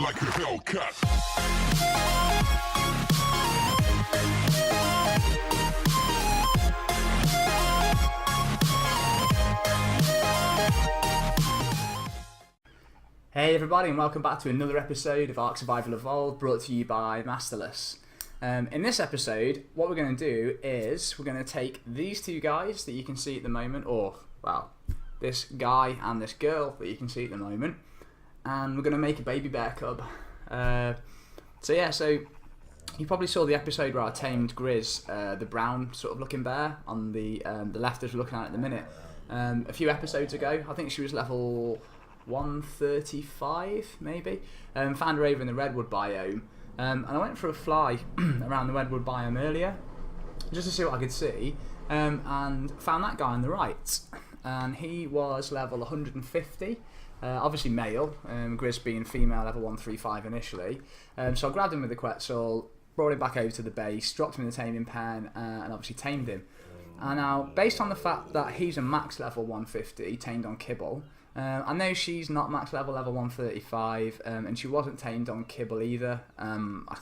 like a Hellcat. Hey everybody, and welcome back to another episode of Ark Survival Evolved, brought to you by Masterless. In this episode, what we're going to do is we're going to take these two guys that you can see at the moment, or, well, this guy and this girl that you can see at the moment, and we're going to make a baby bear cub. So you probably saw the episode where I tamed Griz, the brown sort of looking bear, on the left as we're looking at the minute. A few episodes ago, I think she was level 135 maybe. Found her over in the redwood biome, and I went for a fly around the redwood biome earlier just to see what I could see, and found that guy on the right, and he was level 150, obviously male, Griz being female, level 135 initially. So I grabbed him with the Quetzal, brought him back over to the base, dropped him in the taming pen, and obviously tamed him. And now, based on the fact that he's a max level 150 tamed on kibble, I know she's not max level 135, and she wasn't tamed on kibble either. I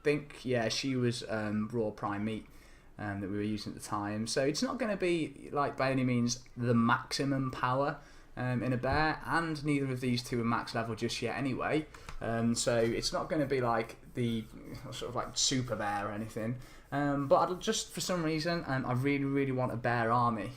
think, yeah, she was raw prime meat that we were using at the time. So it's not going to be, like, by any means the maximum power in a bear, and neither of these two are max level just yet anyway. So it's not going to be like the sort of like super bear or anything. But I'd just, for some reason, I really want a bear army.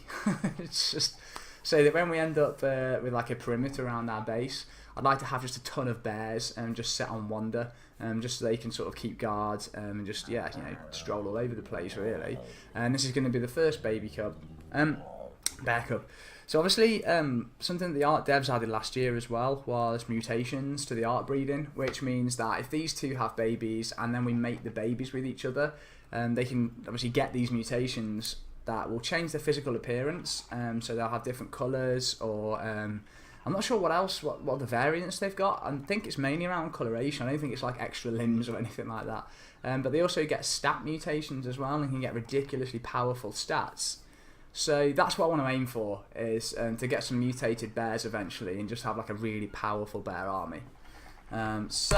It's just so that when we end up with like a perimeter around our base, I'd like to have just a ton of bears and just set on wander, just so they can sort of keep guard and just, yeah, you know, stroll all over the place really. And this is going to be the first baby cub, bear cub. So obviously, something that the Ark devs added last year as well was mutations to the Ark breeding, which means that if these two have babies and then we mate the babies with each other, they can obviously get these mutations that will change their physical appearance, so they'll have different colours, or I'm not sure what else, what the variants they've got. I think it's mainly around coloration. I don't think it's like extra limbs or anything like that. But they also get stat mutations as well, and can get ridiculously powerful stats. So that's what I want to aim for, is to get some mutated bears eventually, and just have like a really powerful bear army. It's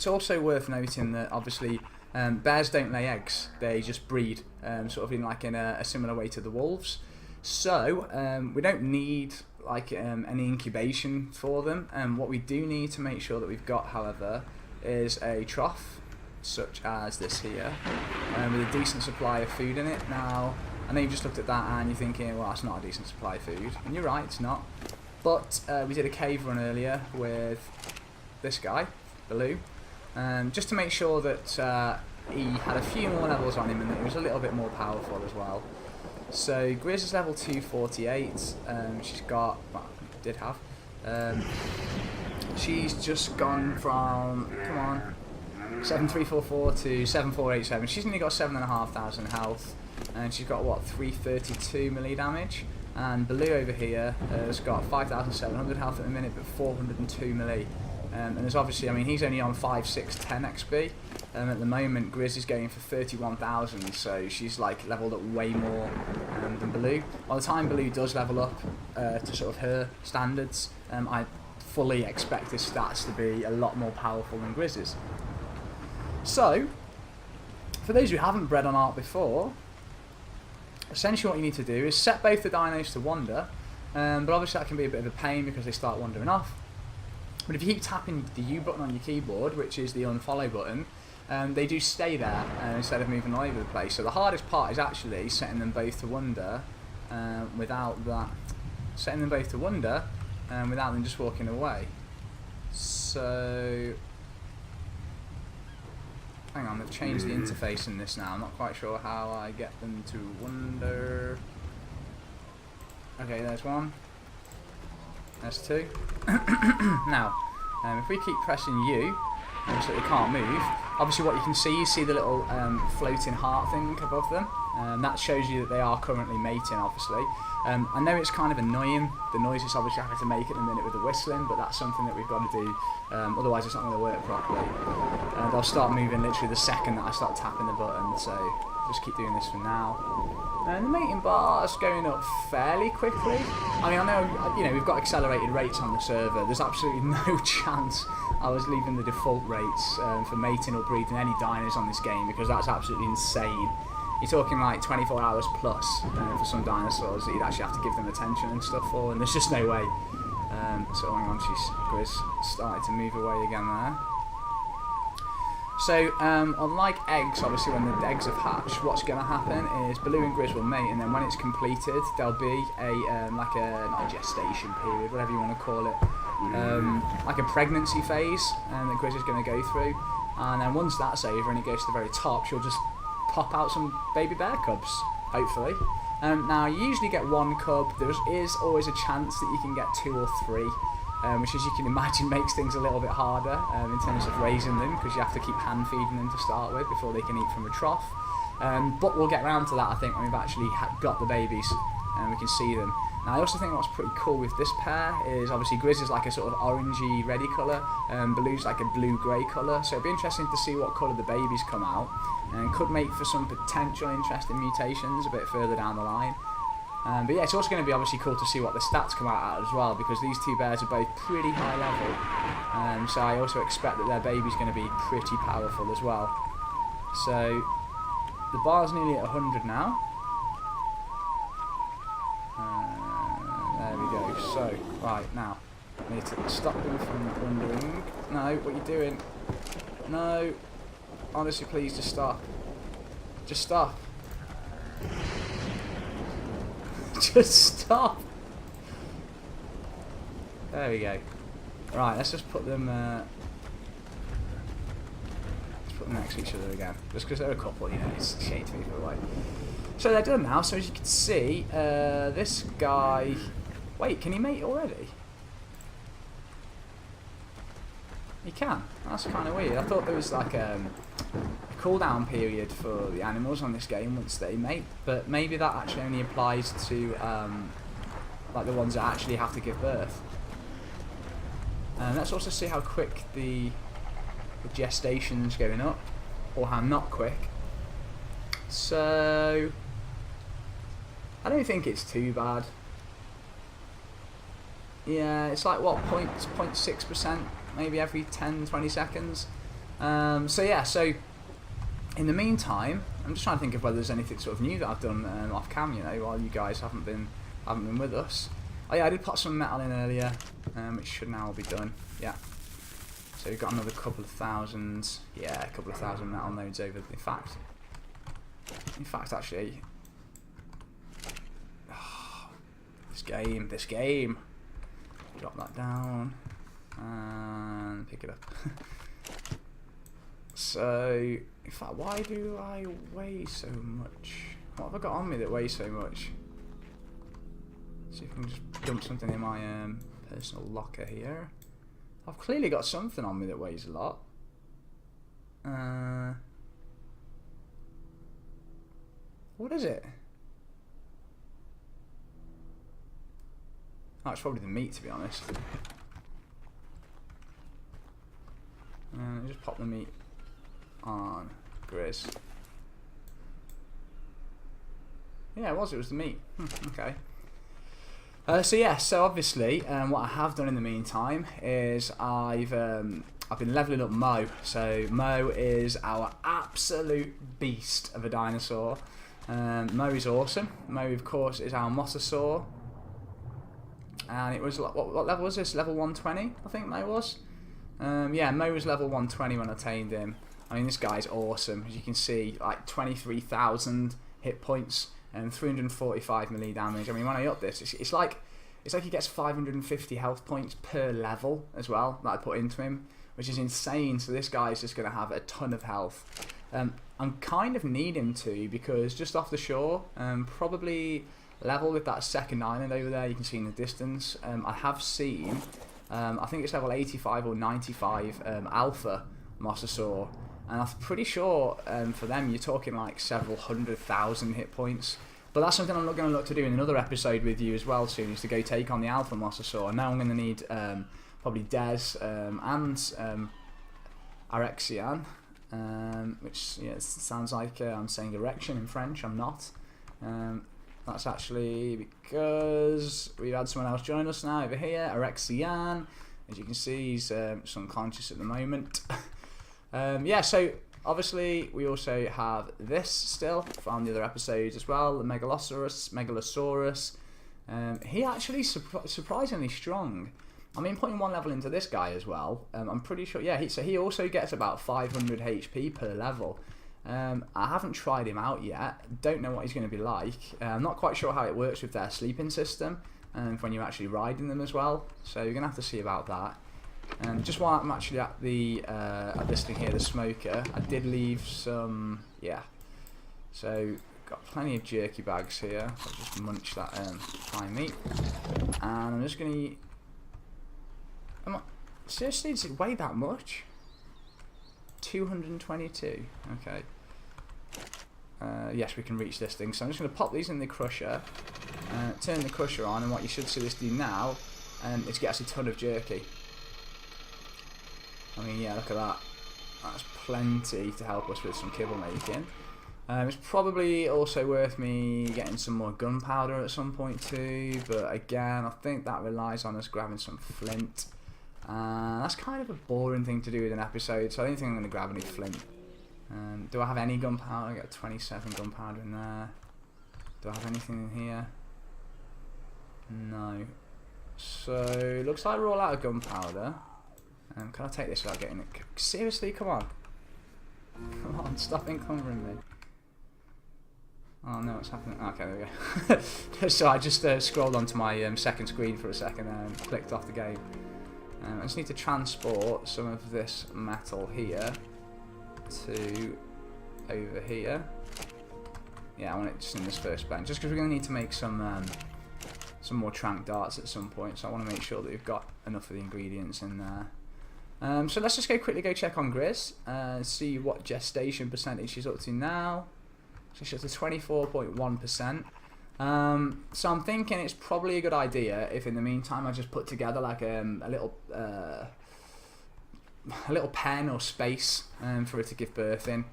also worth noting that obviously bears don't lay eggs; they just breed, sort of in a similar way to the wolves. So we don't need like any incubation for them. What we do need to make sure that we've got, however, is a trough, such as this here, with a decent supply of food in it. Now, I know you've just looked at that and you're thinking, well, that's not a decent supply of food, and you're right, it's not. But we did a cave run earlier with this guy, Balloo, just to make sure that he had a few more levels on him and that he was a little bit more powerful as well. So Griz is level 248. She's got, well, did have. She's just gone from, come on, 7344 to 7487. She's only got 7,500 health, and she's got what, 332 melee damage. And Balloo over here has got 5,700 health at the minute, but 402 melee. And there's obviously, I mean, he's only on 5, 6, 10 XP. At the moment, Griz is going for 31,000, so she's like leveled up way more than Balloo. By the time Balloo does level up to sort of her standards, I fully expect his stats to be a lot more powerful than Griz's. So, for those who haven't bred on Ark before, essentially what you need to do is set both the dinos to wander, but obviously that can be a bit of a pain because they start wandering off. But if you keep tapping the U button on your keyboard, which is the unfollow button, they do stay there instead of moving all over the place. So the hardest part is actually setting them both to wander without that. Setting them both to wander without them just walking away. So, hang on, they've changed the interface in this now. I'm not quite sure how I get them to wander. Okay, there's one. There's two. Now, if we keep pressing U, so they can't move, obviously what you see the little floating heart thing above them. That shows you that they are currently mating, obviously. I know it's kind of annoying, the noise it's obviously having to make at the minute with the whistling, but that's something that we've got to do, otherwise it's not going to work properly. They'll start moving literally the second that I start tapping the button, so just keep doing this for now. And the mating bar's going up fairly quickly. I mean, I know, you know, we've got accelerated rates on the server. There's absolutely no chance I was leaving the default rates for mating or breeding any dinos on this game, because that's absolutely insane. You're talking like 24 hours plus for some dinosaurs that you'd actually have to give them attention and stuff for, and there's just no way. So hang on, Griz started to move away again there. So, unlike eggs, obviously when the eggs have hatched, what's going to happen is Balloo and Griz will mate, and then when it's completed, there'll be a not a gestation period, whatever you want to call it, like a pregnancy phase that Griz is going to go through, and then once that's over and it goes to the very top, she'll just pop out some baby bear cubs, hopefully. Now, you usually get one cub. There is always a chance that you can get 2 or 3. Which, as you can imagine, makes things a little bit harder in terms of raising them, because you have to keep hand feeding them to start with before they can eat from a trough. But we'll get round to that, I think, when we've actually got the babies and we can see them. Now, I also think what's pretty cool with this pair is obviously Griz is like a sort of orangey reddy colour, Balloo's like a blue-grey colour, so it'll be interesting to see what colour the babies come out, and could make for some potential interesting mutations a bit further down the line. But yeah, it's also going to be obviously cool to see what the stats come out at as well, because these two bears are both pretty high level, so I also expect that their baby's going to be pretty powerful as well. So the bar's nearly at 100 now. There we go. So right now, I need to stop them from wandering. No, what are you doing? No, honestly, please just stop. Just stop. Just stop. There we go. Right, let's just put them. Let's put them next to each other again, just because they're a couple. You know, it's a shame to move away. So they're done now. So as you can see, this guy. Wait, can he mate already? He can. That's kind of weird. I thought there was like a cooldown period for the animals on this game once they mate, but maybe that actually only applies to like the ones that actually have to give birth. And let's also see how quick the gestation's going up, or how not quick. So I don't think it's too bad. Yeah, it's like what, 0.6% maybe every 10-20 seconds. So yeah, so in the meantime, I'm just trying to think of whether there's anything sort of new that I've done off cam, you know, while you guys haven't been with us. Oh yeah, I did put some metal in earlier, which should now be done. Yeah. So we've got another couple of thousand. Yeah, a couple of thousand metal nodes over. In fact, actually, oh, this game. Drop that down and pick it up. So, in fact, why do I weigh so much? What have I got on me that weighs so much? See if I can just dump something in my personal locker here. I've clearly got something on me that weighs a lot. What is it? Oh, it's probably the meat, to be honest. Just pop the meat on Griz. Yeah, it was the meat. Okay. So yeah, so obviously, what I have done in the meantime is I've been leveling up Mo. So Mo is our absolute beast of a dinosaur. Mo is awesome. Mo, of course, is our mosasaur. And it was, what level was this? Level 120, I think Mo was. Yeah, Mo was level 120 when I tamed him. I mean, this guy's awesome. As you can see, like 23,000 hit points and 345 melee damage. I mean, when I up this, it's like he gets 550 health points per level as well that I put into him, which is insane. So this guy's just going to have a ton of health. I'm kind of need him to, because just off the shore, probably level with that second island over there you can see in the distance. I have seen, I think it's level 85 or 95 alpha mosasaur, and I'm pretty sure for them you're talking like several 100,000 hit points. But that's something I'm not going to look to do in another episode with you as well soon, is to go take on the alpha mosasaur. And now I'm going to need probably Des and Arexian, which, yeah, sounds like I'm saying erection in French. I'm not. That's actually because we've had someone else join us now over here, Arexian. As you can see, he's just unconscious at the moment. Yeah, so obviously we also have this still from the other episodes as well, the Megalosaurus. He actually surprisingly strong. I mean, putting one level into this guy as well, I'm pretty sure, yeah, he also gets about 500 HP per level. I haven't tried him out yet, don't know what he's going to be like. I'm not quite sure how it works with their sleeping system, when you're actually riding them as well, so you're going to have to see about that. Just while I'm actually at this thing here, the smoker, I did leave some, yeah, so got plenty of jerky bags here. I'll just munch that prime meat, and I'm just going to seriously, does it weigh that much? 222. Okay. Yes, we can reach this thing. So I'm just going to pop these in the crusher, turn the crusher on, and what you should see this do now is get us a ton of jerky. I mean, yeah, look at that. That's plenty to help us with some kibble making. It's probably also worth me getting some more gunpowder at some point too, but again, I think that relies on us grabbing some flint. That's kind of a boring thing to do with an episode, so I don't think I'm going to grab any flint. Do I have any gunpowder? I got 27 gunpowder in there. Do I have anything in here? No. So, looks like we're all out of gunpowder. Can I take this without getting it? Seriously, come on. Come on, stop encumbering me. Oh no, what's happening? Okay, there we go. So I just scrolled onto my second screen for a second and clicked off the game. I just need to transport some of this metal here to over here. Yeah, I want it just in this first bench, just because we're going to need to make some more trank darts at some point. So I want to make sure that we've got enough of the ingredients in there. So let's just quickly go check on Griz, see what gestation percentage she's up to now. So she's up to 24.1%. So I'm thinking it's probably a good idea if in the meantime I just put together like a little pen or space for her to give birth in,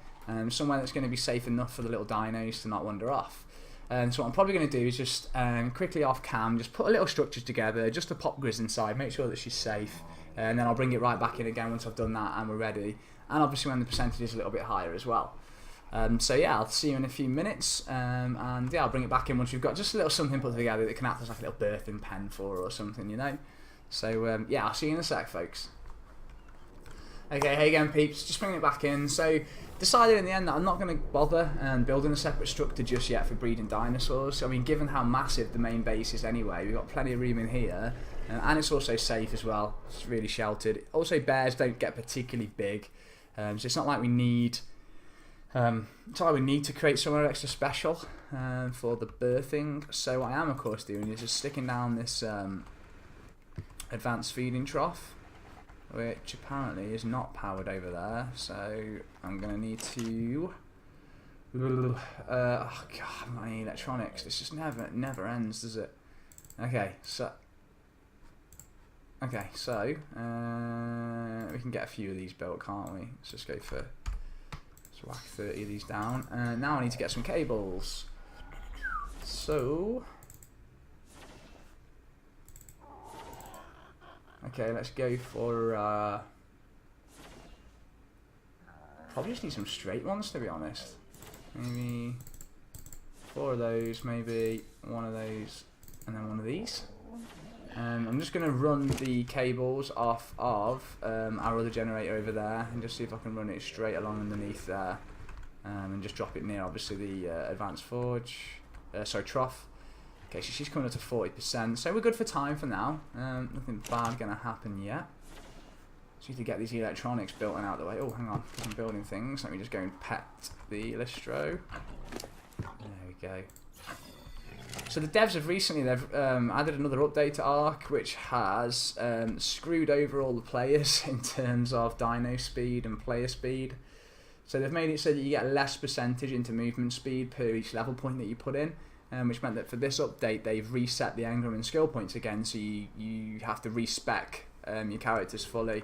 somewhere that's going to be safe enough for the little dinos to not wander off. So what I'm probably going to do is just quickly off cam just put a little structure together just to pop Griz inside, make sure that she's safe, and then I'll bring it right back in again once I've done that and we're ready, and obviously when the percentage is a little bit higher as well. So yeah, I'll see you in a few minutes, and yeah, I'll bring it back in once we've got just a little something put together that can act as like a little birthing pen for her or something, you know. So yeah, I'll see you in a sec, folks. Okay, hey again, peeps. Just bringing it back in. So decided in the end that I'm not going to bother building a separate structure just yet for breeding dinosaurs. I mean, given how massive the main base is anyway, we've got plenty of room in here, and it's also safe as well. It's really sheltered. Also, bears don't get particularly big, so it's not like we need. It's all we need to create somewhere extra special for the birthing. So what I am of course doing is just sticking down this advanced feeding trough, which apparently is not powered over there. So I'm going to need to oh god, my electronics, this just never ends, does it? Okay, so we can get a few of these built, can't we? Let's just go for whack 30 of these down. Now I need to get some cables. So, okay, let's go for. Probably just need some straight ones, to be honest. Maybe 4 of those, maybe 1 of those, and then 1 of these. I'm just going to run the cables off of our other generator over there and just see if I can run it straight along underneath there, and just drop it near obviously the advanced trough. Okay, so she's coming up to 40%, so we're good for time for now. Nothing bad going to happen yet. Just need to get these electronics built and out of the way. Oh, hang on, I'm building things. Let me just go and pet the Listro. There we go. So the devs have recently added another update to Ark, which has screwed over all the players in terms of dino speed and player speed. So they've made it so that you get less percentage into movement speed per each level point that you put in, which meant that for this update they've reset the engram and skill points again, so you have to respec your characters fully.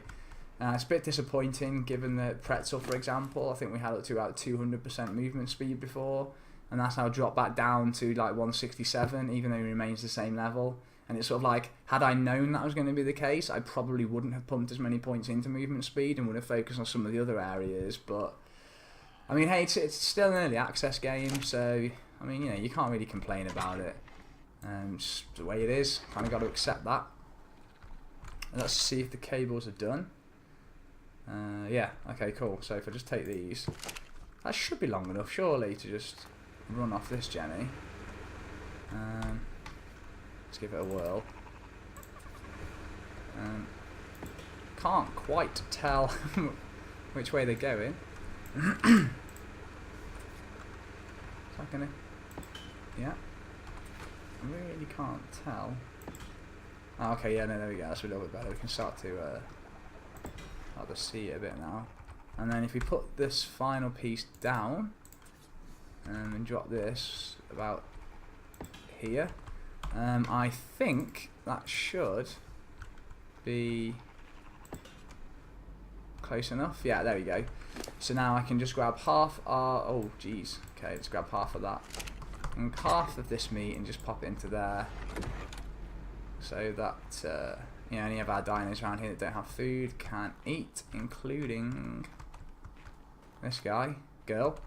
It's a bit disappointing given that Pretzel, for example, I think we had up to about 200% movement speed before. and that's how I dropped back down to like 167, even though he remains the same level. And it's sort of like, had I known that was going to be the case, I probably wouldn't have pumped as many points into movement speed and would have focused on some of the other areas. But I mean, hey, it's still an early access game, so I mean, you know, you can't really complain about it. Just the way it is, kind of got to accept that. And let's see if the cables are done. Yeah, okay, cool. So if I just take these, that should be long enough, surely, to just run off this Jenny. Let's give it a whirl. Can't quite tell which way they're going. Is that gonna? Yeah. I really can't tell. Oh, okay, yeah, no, there we go. That's a little bit better. We can start to see it a bit now. And then if we put this final piece down and drop this about here, I think that should be close enough. Yeah, there we go. So now I can just grab half our... Oh, geez. Okay, let's grab half of that. And half of this meat and just pop it into there. So that, you know, any of our dinos around here that don't have food can eat, including this guy. Girl.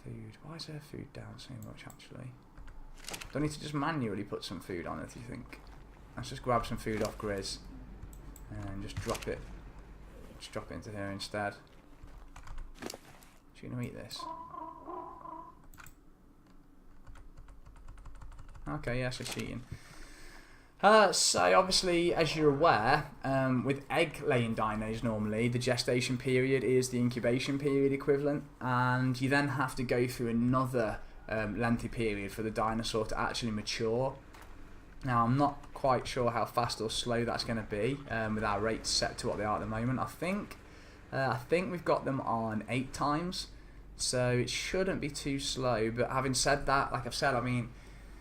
Food. Why is there food down so much, actually? Do I need to just manually put some food on it, do you think? Let's just grab some food off Griz and just drop it. Just drop it into here instead. She's gonna eat this. Okay, yeah, so cheating. So obviously, as you're aware, with egg-laying dinos normally, the gestation period is the incubation period equivalent, and you then have to go through another lengthy period for the dinosaur to actually mature. Now, I'm not quite sure how fast or slow that's going to be with our rates set to what they are at the moment. I think we've got them on 8 times, so it shouldn't be too slow. But having said that, like I've said, I mean,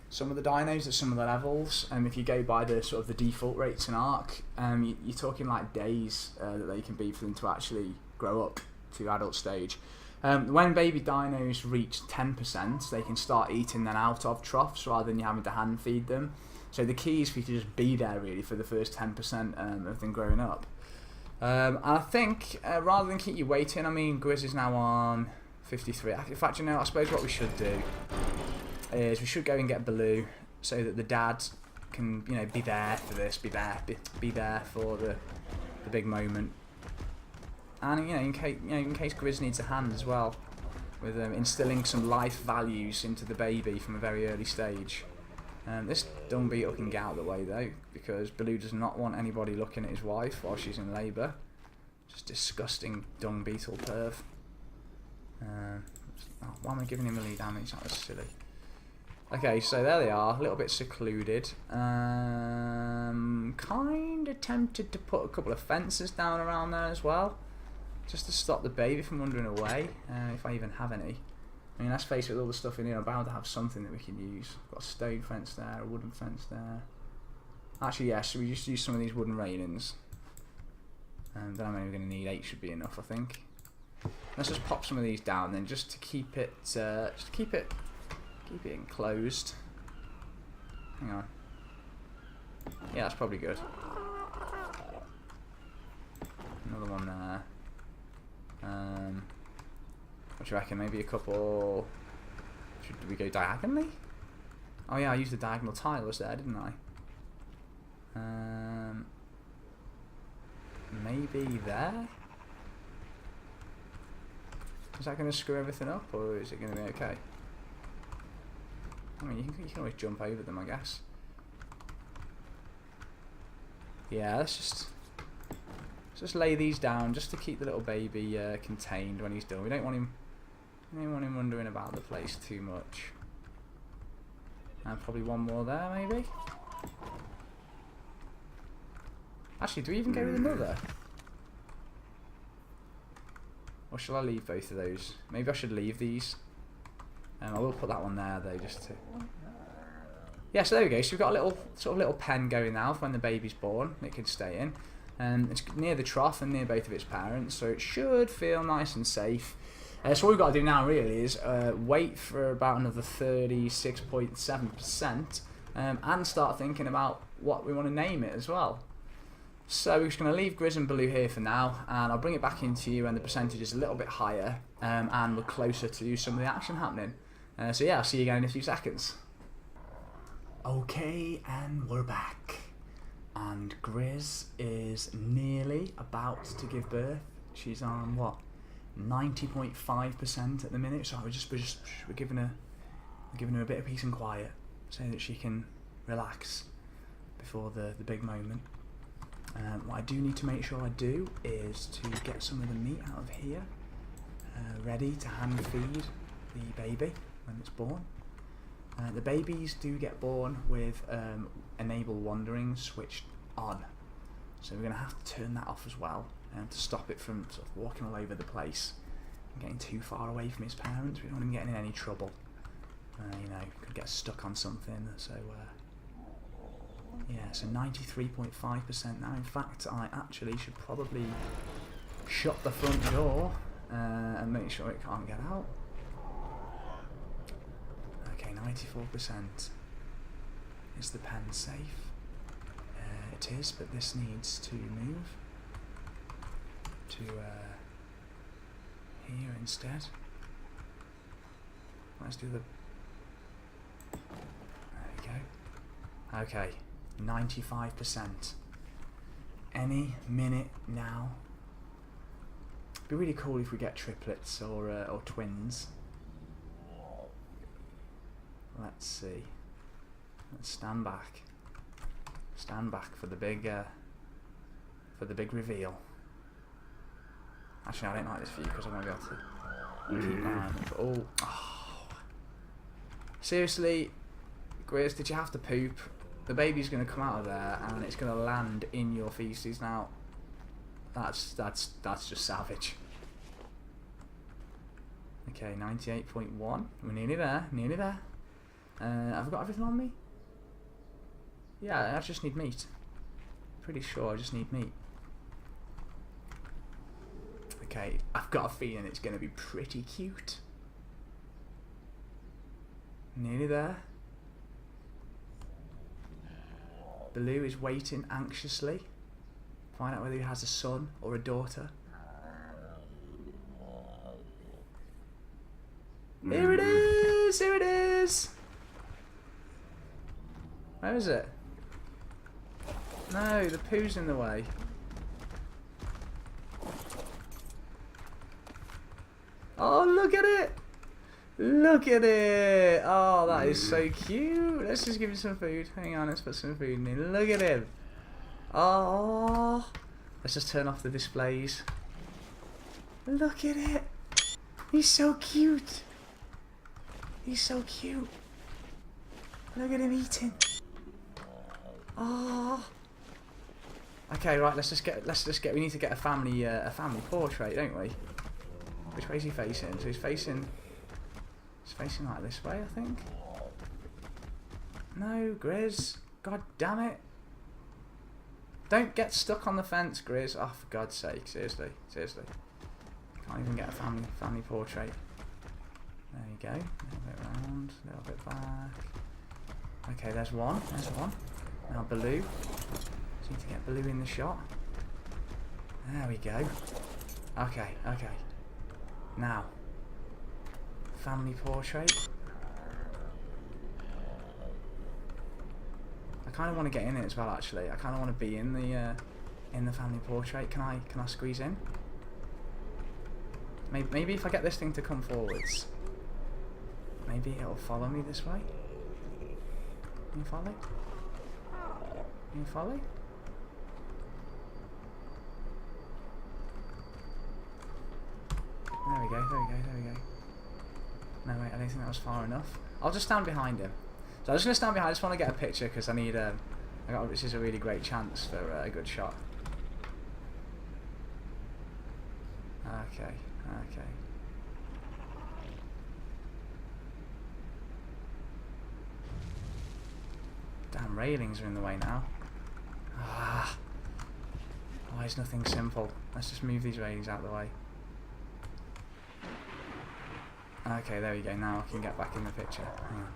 some of the dinos at some of the levels, and if you go by the sort of the default rates in Ark, you're talking like days that they can be for them to actually grow up to adult stage. When baby dinos reach 10%, they can start eating then out of troughs rather than you having to hand feed them. So the key is for you to just be there really for the first 10% of them growing up. And I think rather than keep you waiting, I mean, Griz is now on 53. In fact, you know, I suppose what we should do is we should go and get Balloo so that the dad can, you know, be there for this, be there for the big moment. And you know, in case Griz needs a hand as well, with instilling some life values into the baby from a very early stage. This dung beetle can get out of the way though, because Balloo does not want anybody looking at his wife while she's in labour. Just disgusting dung beetle perv. Why am I giving him melee damage? That was silly. Okay, so there they are, a little bit secluded. Kind of tempted to put a couple of fences down around there as well, just to stop the baby from wandering away, if I even have any. I mean, let's face it, with all the stuff in here, I'm bound to have something that we can use. Got a stone fence there, a wooden fence there. Actually, yes, so we just use some of these wooden railings. And then I'm only going to need 8, should be enough, I think. Let's just pop some of these down then, just to keep it, keep it enclosed. Hang on. Yeah, that's probably good. Another one there. What do you reckon? Maybe a couple. Should we go diagonally? Oh yeah, I used the diagonal tiles there, didn't I? Maybe there. Is that going to screw everything up, or is it going to be okay? I mean, you can always jump over them, I guess. Yeah, let's just lay these down just to keep the little baby contained when he's done. We don't want him wondering about the place too much. And probably one more there, maybe. Actually, do we even go with another? Or shall I leave both of those? Maybe I should leave these. I will put that one there though, just to. Yeah, so there we go. So we've got a little pen going now for when the baby's born. It can stay in. It's near the trough and near both of its parents, so it should feel nice and safe. So what we've got to do now really is wait for about another 36.7% and start thinking about what we want to name it as well. So we're just going to leave Griz and Balloo here for now, and I'll bring it back into you when the percentage is a little bit higher and we're closer to some of the action happening. So yeah, I'll see you again in a few seconds. Okay, and we're back. And Griz is nearly about to give birth. She's on what, 90.5% at the minute. So we're giving her a bit of peace and quiet, so that she can relax before the big moment. What I do need to make sure I do is to get some of the meat out of here, ready to hand feed the baby when it's born. The babies do get born with enable wandering switched on, so we're going to have to turn that off as well to stop it from sort of walking all over the place and getting too far away from his parents. We don't want him getting in any trouble. You know, could get stuck on something. So yeah, so 93.5% now. In fact, I actually should probably shut the front door and make sure it can't get out. Okay, 94%. Is the pen safe? It is, but this needs to move to here instead. Let's do the... There we go. Okay, 95%. Any minute now. It'd be really cool if we get triplets or twins. Let's see. Let's stand back. Stand back for the big reveal. Actually, I don't like this view because I won't be able to keep my eye on it. Oh. Seriously, Griz, did you have to poop? The baby's going to come out of there and it's going to land in your feces now. That's just savage. Okay, 98.1. We're nearly there. Nearly there. Have I got everything on me? Yeah, I just need meat. Pretty sure I just need meat. Okay, I've got a feeling it's going to be pretty cute. Nearly there. Balloo is waiting anxiously. Find out whether he has a son or a daughter. Here it is! Here it is! Where is it? No, the poo's in the way. Oh, look at it! Look at it! Oh, that is so cute. Let's just give him some food. Hang on, let's put some food in here. Look at him. Oh, let's just turn off the displays. Look at it. He's so cute. He's so cute. Look at him eating. Oh. Okay, right. Let's just get. We need to get a family portrait, don't we? Which way is he facing? So he's facing like this way, I think. No, Griz. God damn it. Don't get stuck on the fence, Griz. Oh, for God's sake. Seriously. Seriously. Can't even get a family portrait. There you go. A little bit round, a little bit back. Okay, there's one. There's one. Now Balloo. Just need to get Balloo in the shot. There we go. Okay, okay. Now, family portrait. I kind of want to get in it as well. Actually, I kind of want to be in the family portrait. Can I squeeze in? Maybe if I get this thing to come forwards, maybe it'll follow me this way. Can you follow? Can you follow? There we go, there we go, there we go. No, wait, I don't think that was far enough. I'll just stand behind him. So I'm just going to stand behind, I just want to get a picture because I need this is a really great chance for a good shot. Okay, okay. Damn, railings are in the way now. Ah. Why is nothing simple? Let's just move these railings out of the way. Okay, there we go. Now I can get back in the picture. Hang on.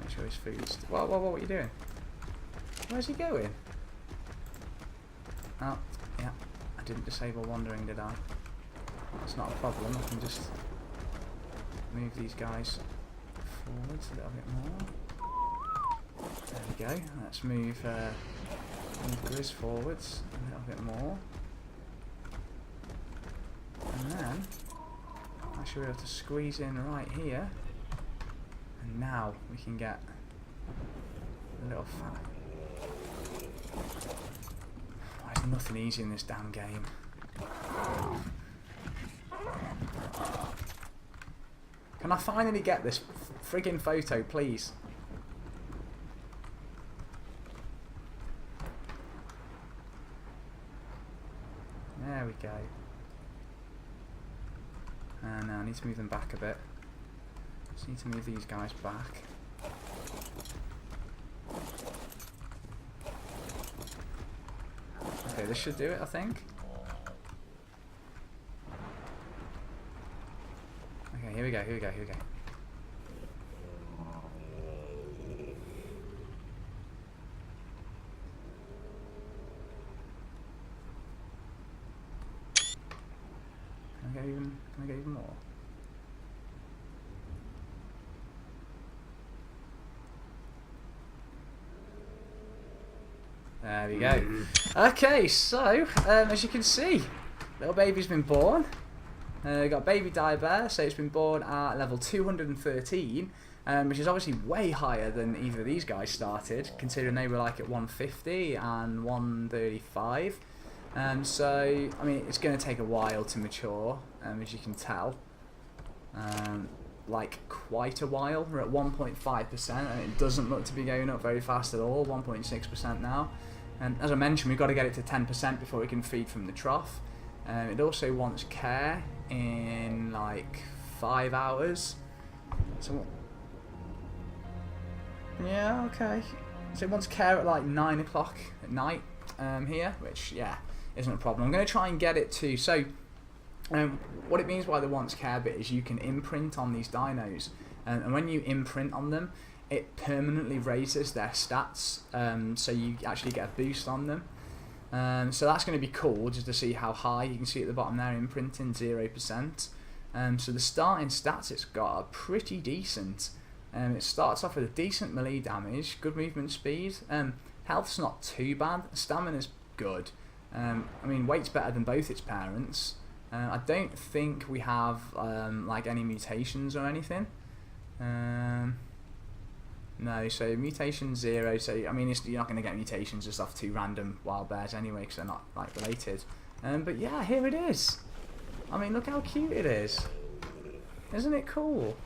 Let's make sure his food's... Whoa, what are you doing? Where's he going? Oh, yeah. I didn't disable wandering, did I? That's not a problem. I can just move these guys forwards a little bit more. There we go. Let's move Griz forwards a little bit more. And then I should be able to squeeze in right here. And now we can get a little fat. There's nothing easy in this damn game. Can I finally get this friggin' photo, please? There we go. Now I need to move them back a bit. Just need to move these guys back. Okay, this should do it, I think. Okay, here we go. Can I get even more? There we go. Okay, so as you can see, little baby's been born. Got baby Dire, so it's been born at level 213, which is obviously way higher than either of these guys started, considering they were like at 150 and 135. So, I mean, it's going to take a while to mature, as you can tell. Like, quite a while. We're at 1.5%, and it doesn't look to be going up very fast at all, 1.6% now. And as I mentioned, we've got to get it to 10% before we can feed from the trough. It also wants care in, like, 5 hours. So, yeah, okay. So it wants care at, like, 9 o'clock at night here, which, yeah, isn't a problem. I'm going to try and get it to... So, what it means by the wants care bit is you can imprint on these dinos, and when you imprint on them, it permanently raises their stats, so you actually get a boost on them. So that's going to be cool, just to see how high. You can see at the bottom there, imprinting 0%. So the starting stats it's got are pretty decent. It starts off with a decent melee damage, good movement speed, health's not too bad, stamina's good. I mean, weight's better than both its parents. I don't think we have like any mutations or anything. No, so mutation 0. So I mean, you're not going to get mutations just off 2 random wild bears anyway, because they're not like related. But yeah, here it is. I mean, look how cute it is. Isn't it cool?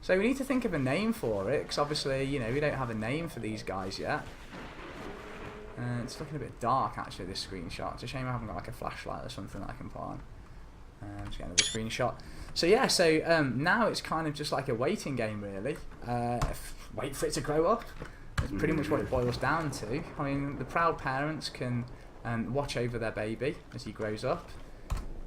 So we need to think of a name for it, because obviously, you know, we don't have a name for these guys yet. It's looking a bit dark actually, this screenshot. It's a shame I haven't got like a flashlight or something that I can put on. Just get another screenshot. So yeah, so now it's kind of just like a waiting game really. Wait for it to grow up. That's pretty much what it boils down to. I mean, the proud parents can watch over their baby as he grows up.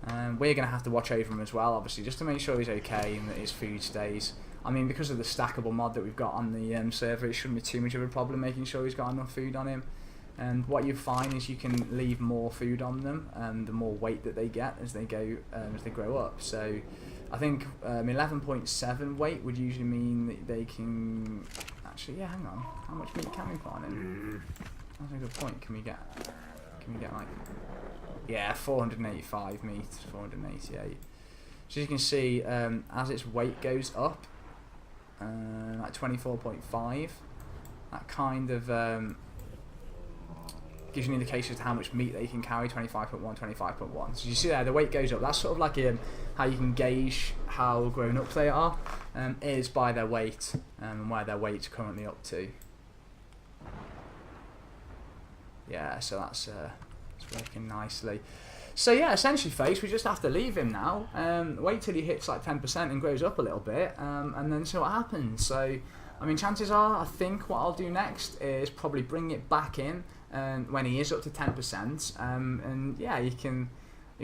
We're going to have to watch over him as well, obviously, just to make sure he's okay and that his food stays. I mean, because of the stackable mod that we've got on the server, it shouldn't be too much of a problem making sure he's got enough food on him. And what you find is you can leave more food on them, the more weight that they get as they go as they grow up. So I think 11.7 weight would usually mean that they can actually, yeah, hang on, how much meat can we put on him? That's a good point. Can we get like, yeah, 485 meat, 488. So you can see as its weight goes up, like 24.5, that kind of gives you an indication as to how much meat they can carry, 25.1, 25.1. So you see there, the weight goes up. That's sort of like how you can gauge how grown up they are, is by their weight and where their weight's currently up to. Yeah, so that's working nicely. So yeah, essentially, folks, we just have to leave him now. Wait till he hits like 10% and grows up a little bit, and then see what happens. So, I mean, chances are, I think what I'll do next is probably bring it back in when he is up to 10%, and yeah, you can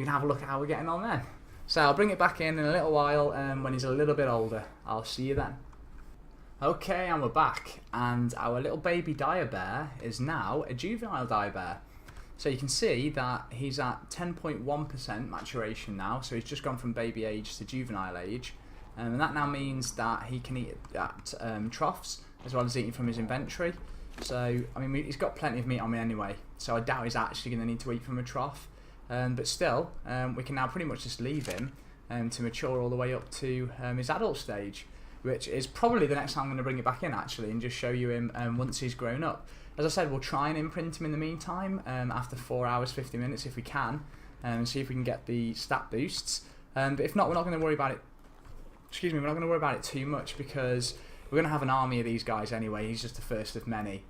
have a look at how we're getting on then. So I'll bring it back in a little while when he's a little bit older. I'll see you then. Okay, and we're back, and our little baby dire bear is now a juvenile dire bear. So you can see that he's at 10.1% maturation now, so he's just gone from baby age to juvenile age, and that now means that he can eat at troughs as well as eating from his inventory. So I mean, he's got plenty of meat on me anyway, so I doubt he's actually going to need to eat from a trough, but still we can now pretty much just leave him to mature all the way up to his adult stage, which is probably the next time I'm going to bring it back in actually and just show you him once he's grown up. As I said, we'll try and imprint him in the meantime after 4 hours 50 minutes if we can, and see if we can get the stat boosts, but if not, we're not going to worry about it. Excuse me, we're not going to worry about it too much because we're going to have an army of these guys anyway. He's just the first of many,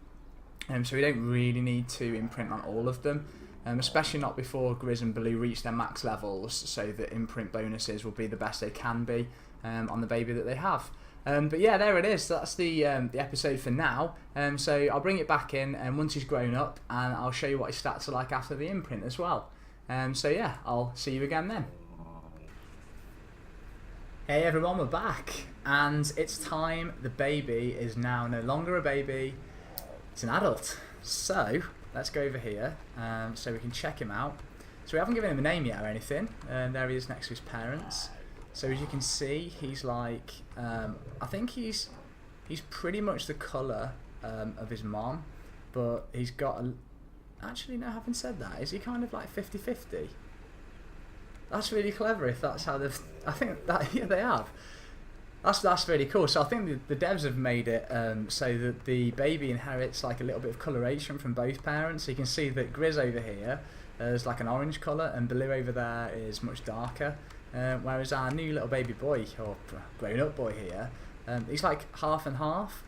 so we don't really need to imprint on all of them, especially not before Griz and Balloo reach their max levels, so that imprint bonuses will be the best they can be on the baby that they have. But yeah, there it is. That's the episode for now. So I'll bring it back in once he's grown up, and I'll show you what his stats are like after the imprint as well. So yeah, I'll see you again then. Hey everyone, we're back, and it's time. The baby is now no longer a baby, it's an adult. So let's go over here so we can check him out. So we haven't given him a name yet or anything, and there he is next to his parents. So as you can see, he's like, I think he's pretty much the colour of his mom, but he's got a, actually no, having said that, is he kind of like 50-50? That's really clever if that's how they've, I think that, yeah, they have. That's really cool. So I think the devs have made it so that the baby inherits like a little bit of coloration from both parents. So you can see that Griz over here is like an orange colour, and Balloo over there is much darker. Whereas our new little baby boy, or grown-up boy here, he's like half and half,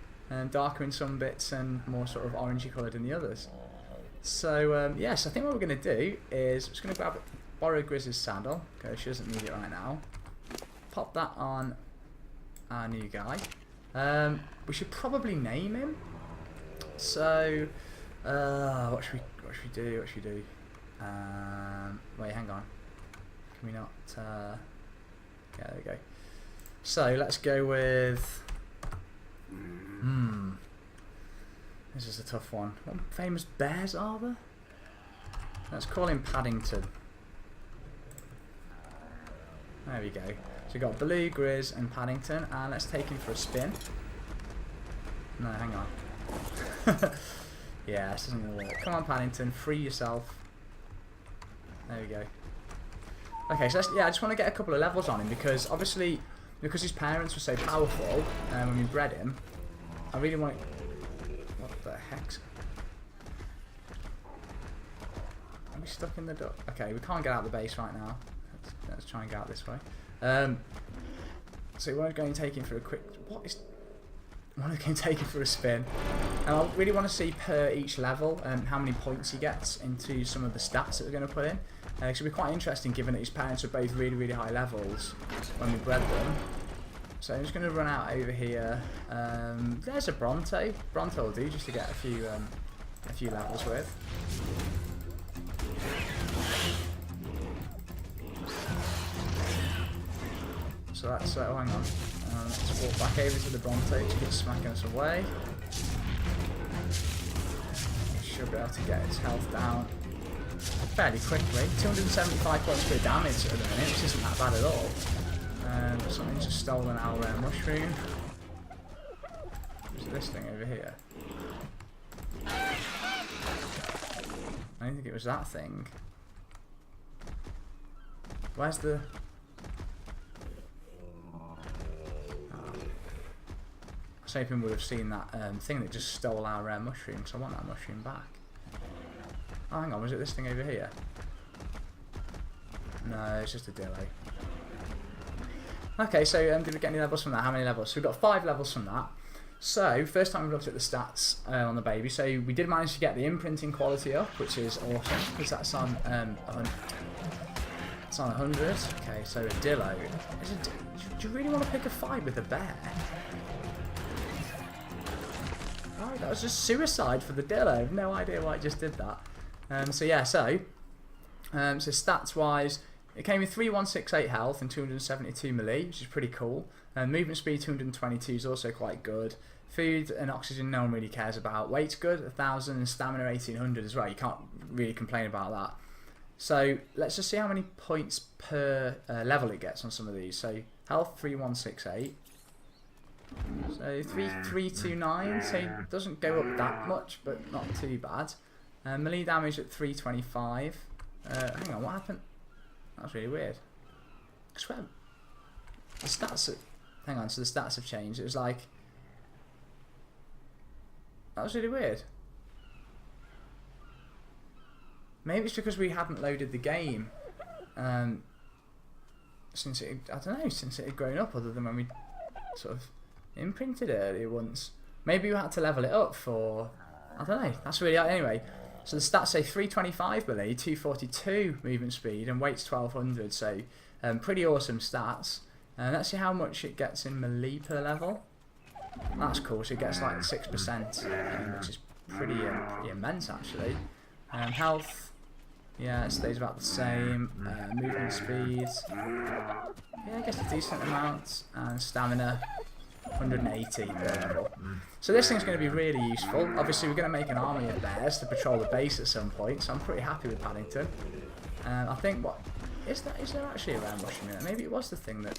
darker in some bits and more sort of orangey coloured in the others. So yes, I think what we're going to do is just going to borrow Griz's saddle, because she doesn't need it right now. Pop that on our new guy. We should probably name him. So what should we do? Wait, hang on. Can we not? Yeah, there we go. So let's go with. This is a tough one. What famous bears are there? Let's call him Paddington. There we go. So we've got Balloo, Griz, and Paddington, and let's take him for a spin. No, hang on. Yeah, this isn't gonna work. Come on, Paddington, free yourself. There we go. Okay, so yeah, I just want to get a couple of levels on him because obviously, because his parents were so powerful when we bred him, I really want to. What the heck's? Are we stuck in the duck? Okay, we can't get out of the base right now. Let's try and get out this way. So we're going to take him for a quick. What is? I'm going to take him for a spin, and I really want to see per each level how many points he gets into some of the stats that we're going to put in. It should be quite interesting given that his parents are both really, really high levels when we bred them. So I'm just going to run out over here. There's a Bronte. Bronte will do just to get a few levels with. So that's oh, hang on. Let's walk back over to the Bronte to get smacking us away. Should be able to get its health down fairly quickly. 275 points per damage at the minute, which isn't that bad at all. Something's just stolen our mushroom. What's this thing over here? I don't think it was that thing. Where's the... I was hoping we would have seen that thing that just stole our mushroom, so I want that mushroom back. Oh, hang on, was it this thing over here? No, it's just a delay. Okay, so did we get any levels from that? How many levels? So we've got 5 levels from that. So, first time we looked at the stats on the baby. So we did manage to get the imprinting quality up, which is awesome, because that's on 100. It's on 100. Okay, so a Dillo. Do you really want to pick a fight with a bear? Right, that was just suicide for the Dillo. I have no idea why it just did that. So yeah, so stats wise, it came with 3168 health and 272 melee, which is pretty cool. Movement speed 222 is also quite good. Food and oxygen no one really cares about. Weight's good, 1000, and stamina 1800 as well. You can't really complain about that. So let's just see how many points per level it gets on some of these. So health 3168. So 3329, so it doesn't go up that much, but not too bad. Melee damage at 325. Hang on, what happened? That was really weird. I swear the stats. Hang on, so the stats have changed. It was like, that was really weird. Maybe it's because we hadn't loaded the game since it, I don't know, since it had grown up, other than when we sort of imprinted it earlier once. Maybe we had to level it up for, I don't know. That's really, anyway. So the stats say 325 melee, 242 movement speed, and weight's 1200. So pretty awesome stats. Let's see how much it gets in melee per level. That's cool. So it gets like 6%, which is pretty immense actually. Health, yeah, it stays about the same. Movement speeds, yeah, I guess a decent amount. And stamina, 180 per level. So this thing's going to be really useful. Obviously we're going to make an army of bears to patrol the base at some point, so I'm pretty happy with Paddington. I think, what is that? Is there actually a round mushroom in it? Maybe it was the thing that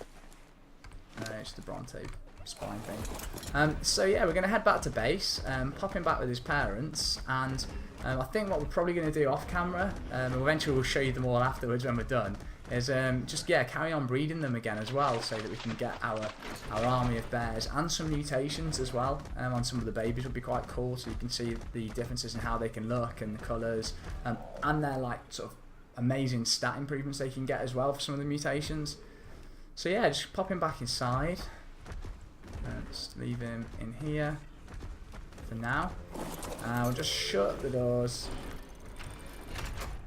it's the Bronto spine thing. So yeah, we're going to head back to base, pop him back with his parents, and I think what we're probably going to do off camera, eventually we'll show you them all afterwards when we're done, is just carry on breeding them again as well, so that we can get our army of bears, and some mutations as well on some of the babies would be quite cool, so you can see the differences in how they can look and the colours, and their like sort of amazing stat improvements they can get as well for some of the mutations. So yeah, just pop him back inside. Just leave him in here for now. We'll just shut the doors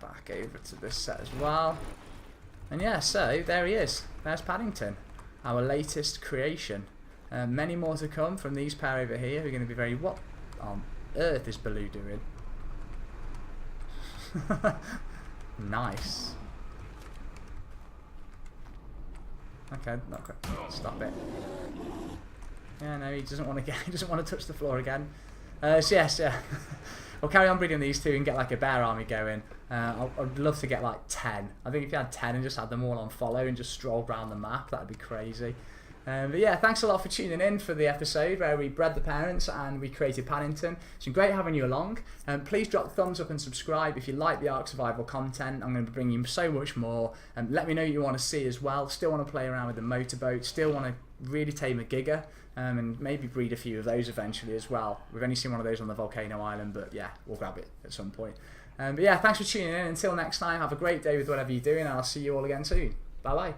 back over to this set as well. And yeah, so there he is. There's Paddington, our latest creation. Many more to come from these pair over here. We're going to be very... What on earth is Balloo doing? Nice. Okay, not quite. Stop it. Yeah, no, he doesn't want to get. He doesn't want to touch the floor again. So yes, yeah. We'll carry on breeding these two and get like a bear army going. I'd love to get like 10. I think if you had 10 and just had them all on follow and just strolled around the map, that'd be crazy. But yeah, thanks a lot for tuning in for the episode where we bred the parents and we created Paddington. It's been great having you along. Please drop the thumbs up and subscribe if you like the Ark Survival content. I'm going to be bringing you so much more. Let me know what you want to see as well. Still want to play around with the motorboat. Still want to really tame a Giga. And maybe breed a few of those eventually as well. We've only seen one of those on the volcano island, but yeah, we'll grab it at some point. But yeah, thanks for tuning in. Until next time, have a great day with whatever you're doing, and I'll see you all again soon. Bye bye.